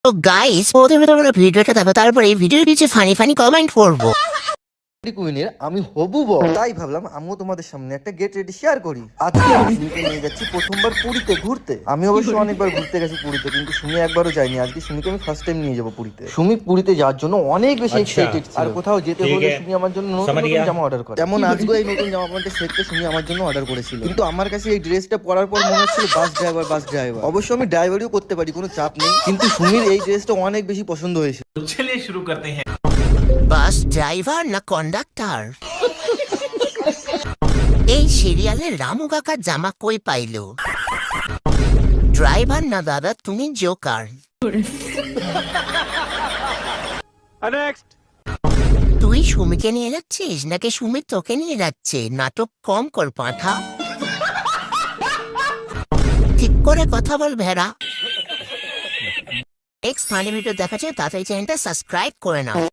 তো গাইস প্রথমে তোমরা ভিডিওটা দেখো, তারপরে এই ভিডিওর নিচে ফানি ফানি কমেন্ট করবো। কুইনের আমি হবু বর, তাই ভাবলাম আমিও তোমাদের সামনে একটা গেট রেডি শেয়ার করি। আজকে আমি সুমিকে নিয়ে যাচ্ছি প্রথমবার পুরীতে ঘুরতে। আমি অবশ্য অনেকবার ঘুরতে গেছি পুরীতে, কিন্তু সুমি একবারও যায়নি। আজকে সুমিকে আমি ফার্স্ট টাইম নিয়ে যাবো পুরীতে। সুমি পুরীতে যাওয়ার জন্য অনেক বেশি এক্সাইটেড ছিল। আর কোথাও যেতে হলে সুমি আমার জন্য নতুন নতুন জামা অর্ডার করে। যেমন আজকে এই নতুন জামা প্যান্টের সেটটা সুমি আমার জন্য অর্ডার করেছিল, কিন্তু আমার কাছে এই ড্রেসটা পরার পর মনে হচ্ছিল বাস ড্রাইভার। অবশ্য আমি ড্রাইভারিও করতে পারি, কোনো চাপ নেই, কিন্তু সুমির এই ড্রেসটা অনেক বেশি পছন্দ হয়েছে। चलिए शुरू करते हैं। বাস ড্রাইভার না কন্ডাক্টর? এই সিরিয়ালে রামু কাকার জামা কই পাইলো? ড্রাইভার না দাদা তুমি জোকার? তুই সুমিকে নিয়ে যাচ্ছিস নাকি সুমি তোকে নিয়ে যাচ্ছে? নাটক কম কর পাঁঠা, ঠিক করে কথা বল ভেড়া। নেক্সট ফানি ভিডিও দেখা যায়, তাড়াতাড়ি চ্যানেলটা সাবস্ক্রাইব করে নাও।